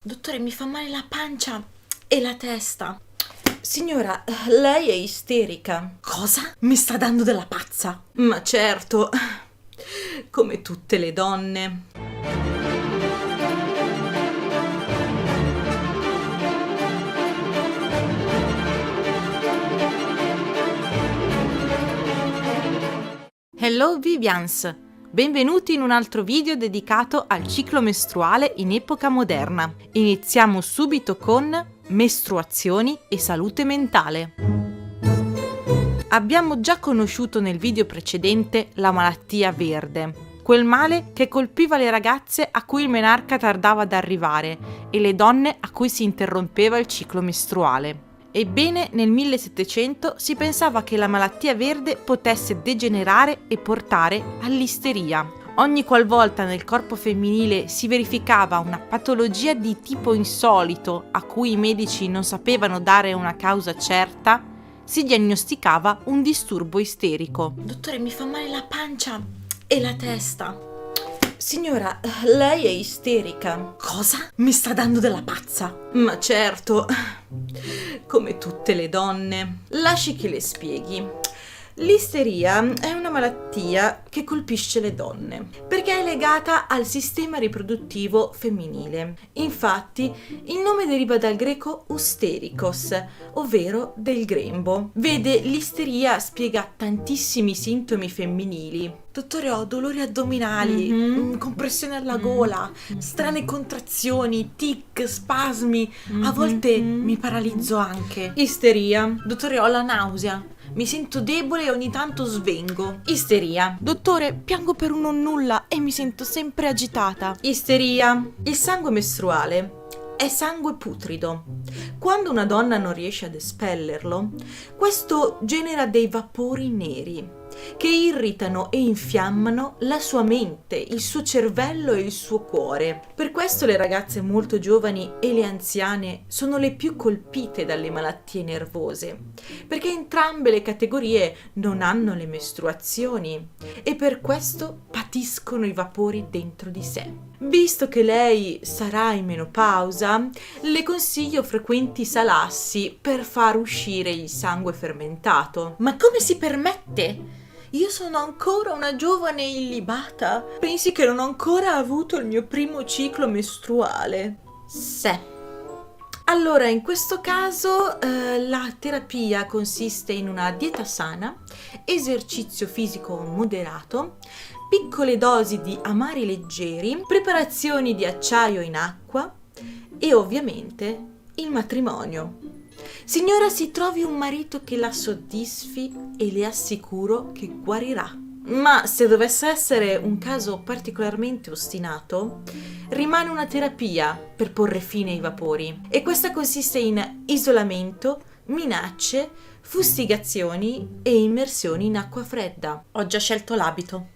Dottore, mi fa male la pancia e la testa. Signora, lei è isterica. Cosa? Mi sta dando della pazza? Ma certo, come tutte le donne. Hello Vivians! Benvenuti in un altro video dedicato al ciclo mestruale in epoca moderna. Iniziamo subito con mestruazioni e salute mentale. Abbiamo già conosciuto nel video precedente la malattia verde, quel male che colpiva le ragazze a cui il menarca tardava ad arrivare e le donne a cui si interrompeva il ciclo mestruale. Ebbene, nel 1700 si pensava che la malattia verde potesse degenerare e portare all'isteria. Ogni qualvolta nel corpo femminile si verificava una patologia di tipo insolito a cui i medici non sapevano dare una causa certa, si diagnosticava un disturbo isterico. Dottore, mi fa male la pancia e la testa. Signora, lei è isterica. Cosa? Mi sta dando della pazza? Ma certo, come tutte le donne. Lasci che le spieghi. L'isteria è una malattia che colpisce le donne perché è legata al sistema riproduttivo femminile. Infatti, il nome deriva dal greco usterikos, ovvero del grembo. Vede, l'isteria spiega tantissimi sintomi femminili. Dottore, ho dolori addominali, compressione alla gola, strane contrazioni, tic, spasmi, a volte mi paralizzo anche. Isteria. Dottore, ho la nausea. Mi sento debole e ogni tanto svengo. Isteria. Dottore, piango per un nonnulla e mi sento sempre agitata. Isteria. Il sangue mestruale è sangue putrido. Quando una donna non riesce ad espellerlo, questo genera dei vapori neri che irritano e infiammano la sua mente, il suo cervello e il suo cuore. Per questo le ragazze molto giovani e le anziane sono le più colpite dalle malattie nervose, perché entrambe le categorie non hanno le mestruazioni e per questo patiscono i vapori dentro di sé. Visto che lei sarà in menopausa, le consiglio frequenti salassi per far uscire il sangue fermentato. Ma come si permette? Io sono ancora una giovane illibata. Pensi che non ho ancora avuto il mio primo ciclo mestruale? Sì. Allora, in questo caso la terapia consiste in una dieta sana, esercizio fisico moderato, piccole dosi di amari leggeri, preparazioni di acciaio in acqua e ovviamente il matrimonio. Signora, si trovi un marito che la soddisfi e le assicuro che guarirà. Ma se dovesse essere un caso particolarmente ostinato, rimane una terapia per porre fine ai vapori e questa consiste in isolamento, minacce, fustigazioni e immersioni in acqua fredda. Ho già scelto l'abito.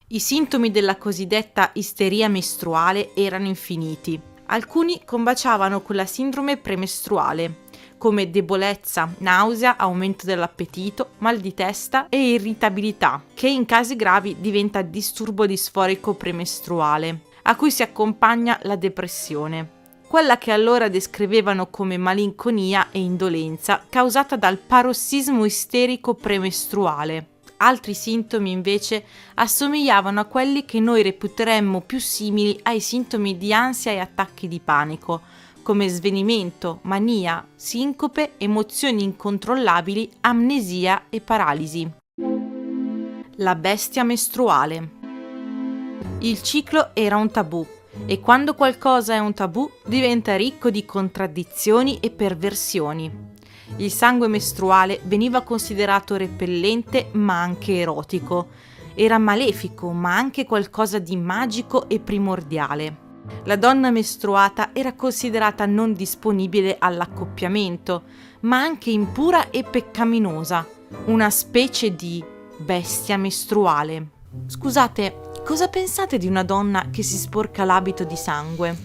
I sintomi della cosiddetta isteria mestruale erano infiniti. Alcuni combaciavano con la sindrome premestruale, come debolezza, nausea, aumento dell'appetito, mal di testa e irritabilità, che in casi gravi diventa disturbo disforico premestruale, a cui si accompagna la depressione, quella che allora descrivevano come malinconia e indolenza causata dal parossismo isterico premestruale. Altri sintomi invece assomigliavano a quelli che noi reputeremmo più simili ai sintomi di ansia e attacchi di panico, come svenimento, mania, sincope, emozioni incontrollabili, amnesia e paralisi. La bestia mestruale. Il ciclo era un tabù e quando qualcosa è un tabù diventa ricco di contraddizioni e perversioni. Il sangue mestruale veniva considerato repellente ma anche erotico. Era malefico ma anche qualcosa di magico e primordiale. La donna mestruata era considerata non disponibile all'accoppiamento, ma anche impura e peccaminosa, una specie di bestia mestruale. Scusate, cosa pensate di una donna che si sporca l'abito di sangue?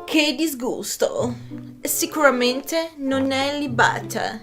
Che disgusto! Sicuramente non è libata.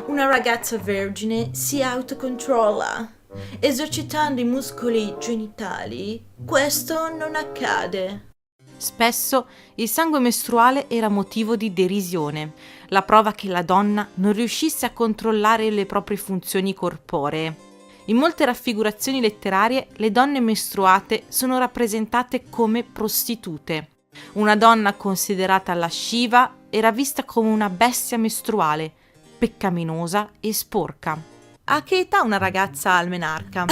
Una ragazza vergine si autocontrolla. Esercitando i muscoli genitali, questo non accade. Spesso il sangue mestruale era motivo di derisione, la prova che la donna non riuscisse a controllare le proprie funzioni corporee. In molte raffigurazioni letterarie le donne mestruate sono rappresentate come prostitute. Una donna considerata lasciva era vista come una bestia mestruale, peccaminosa e sporca. A che età una ragazza ha il menarca?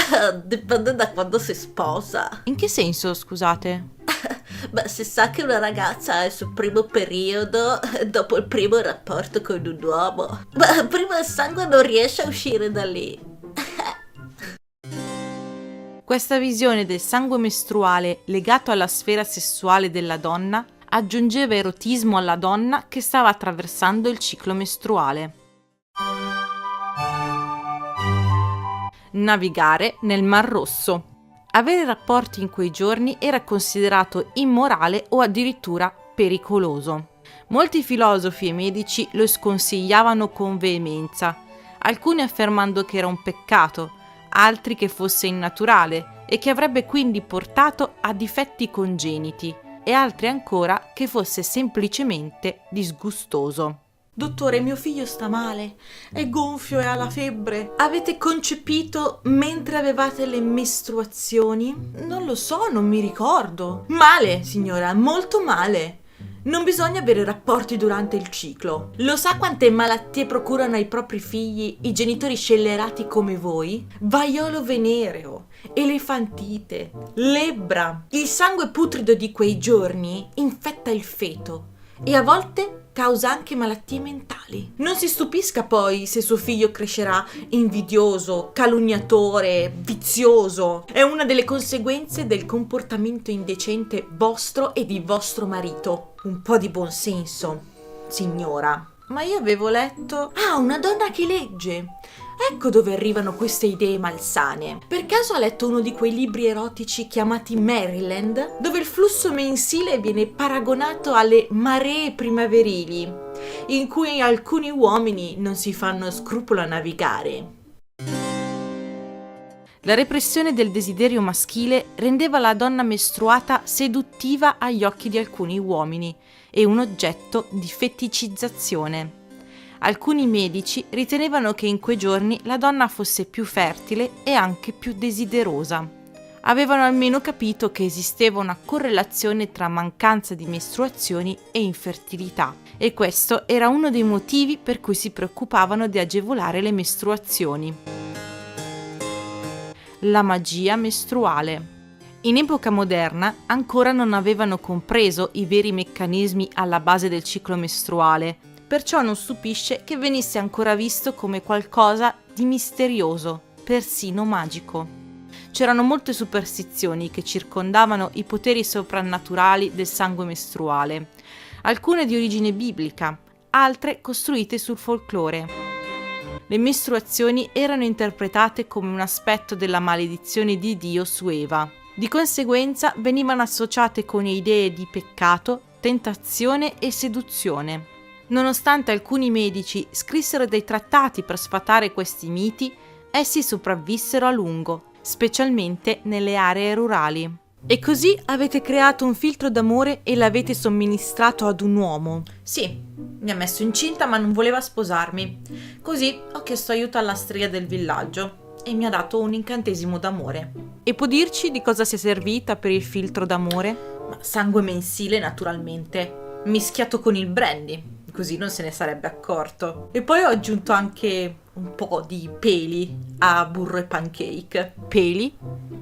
Dipende da quando si sposa. In che senso, scusate? Beh, si sa che una ragazza ha il suo primo periodo dopo il primo rapporto con un uomo. Ma prima il sangue non riesce a uscire da lì. Questa visione del sangue mestruale legato alla sfera sessuale della donna aggiungeva erotismo alla donna che stava attraversando il ciclo mestruale. Navigare nel Mar Rosso. Avere rapporti in quei giorni era considerato immorale o addirittura pericoloso. Molti filosofi e medici lo sconsigliavano con veemenza, alcuni affermando che era un peccato, altri che fosse innaturale e che avrebbe quindi portato a difetti congeniti, e altri ancora che fosse semplicemente disgustoso. Dottore, mio figlio sta male, è gonfio e ha la febbre. Avete concepito mentre avevate le mestruazioni? Non lo so, non mi ricordo. Male, signora, molto male. Non bisogna avere rapporti durante il ciclo. Lo sa quante malattie procurano ai propri figli i genitori scellerati come voi? Vaiolo venereo, elefantite, lebbra. Il sangue putrido di quei giorni infetta il feto e a volte causa anche malattie mentali. Non si stupisca poi se suo figlio crescerà invidioso, calunniatore, vizioso. È una delle conseguenze del comportamento indecente vostro e di vostro marito. Un po' di buonsenso, signora. Ma io avevo letto... Ah, una donna che legge! Ecco dove arrivano queste idee malsane. Per caso ha letto uno di quei libri erotici chiamati Maryland, dove il flusso mensile viene paragonato alle maree primaverili, in cui alcuni uomini non si fanno scrupolo a navigare. La repressione del desiderio maschile rendeva la donna mestruata seduttiva agli occhi di alcuni uomini e un oggetto di feticizzazione. Alcuni medici ritenevano che in quei giorni la donna fosse più fertile e anche più desiderosa. Avevano almeno capito che esisteva una correlazione tra mancanza di mestruazioni e infertilità, e questo era uno dei motivi per cui si preoccupavano di agevolare le mestruazioni. La magia mestruale. In epoca moderna ancora non avevano compreso i veri meccanismi alla base del ciclo mestruale, perciò non stupisce che venisse ancora visto come qualcosa di misterioso, persino magico. C'erano molte superstizioni che circondavano i poteri soprannaturali del sangue mestruale, alcune di origine biblica, altre costruite sul folklore. Le mestruazioni erano interpretate come un aspetto della maledizione di Dio su Eva. Di conseguenza venivano associate con idee di peccato, tentazione e seduzione. Nonostante alcuni medici scrissero dei trattati per sfatare questi miti, essi sopravvissero a lungo, specialmente nelle aree rurali. E così avete creato un filtro d'amore e l'avete somministrato ad un uomo? Sì, mi ha messo incinta ma non voleva sposarmi. Così ho chiesto aiuto alla strega del villaggio e mi ha dato un incantesimo d'amore. E può dirci di cosa sia servita per il filtro d'amore? Ma sangue mensile, naturalmente, mischiato con il brandy. Così non se ne sarebbe accorto. E poi ho aggiunto anche un po' di peli a burro e pancake. Peli?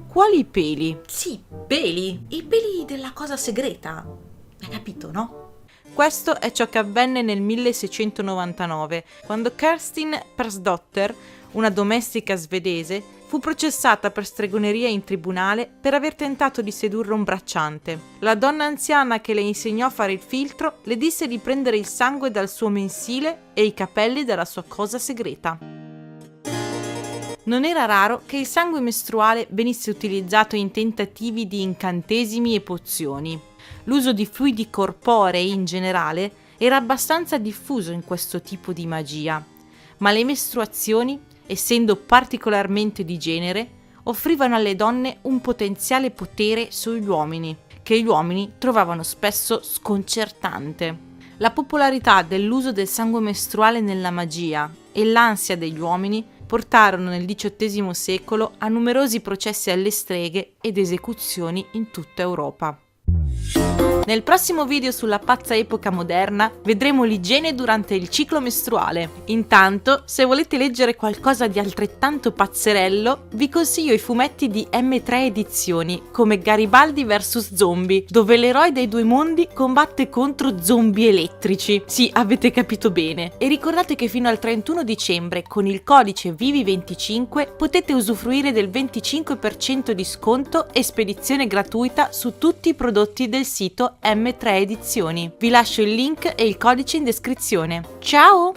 Quali peli? Sì, peli. I peli della cosa segreta. Hai capito, no? Questo è ciò che avvenne nel 1699, quando Kerstin Persdotter, una domestica svedese, fu processata per stregoneria in tribunale per aver tentato di sedurre un bracciante. La donna anziana che le insegnò a fare il filtro le disse di prendere il sangue dal suo mensile e i capelli dalla sua cosa segreta. Non era raro che il sangue mestruale venisse utilizzato in tentativi di incantesimi e pozioni. L'uso di fluidi corporei in generale era abbastanza diffuso in questo tipo di magia, ma le mestruazioni, essendo particolarmente di genere, offrivano alle donne un potenziale potere sugli uomini, che gli uomini trovavano spesso sconcertante. La popolarità dell'uso del sangue mestruale nella magia e l'ansia degli uomini portarono nel XVIII secolo a numerosi processi alle streghe ed esecuzioni in tutta Europa. Nel prossimo video sulla pazza epoca moderna vedremo l'igiene durante il ciclo mestruale. Intanto, se volete leggere qualcosa di altrettanto pazzerello, vi consiglio i fumetti di M3 Edizioni, come Garibaldi vs Zombie, dove l'eroe dei due mondi combatte contro zombie elettrici. Sì, avete capito bene. E ricordate che fino al 31 dicembre, con il codice VIVI25, potete usufruire del 25% di sconto e spedizione gratuita su tutti i prodotti del sito M3 Edizioni. Vi lascio il link e il codice in descrizione. Ciao!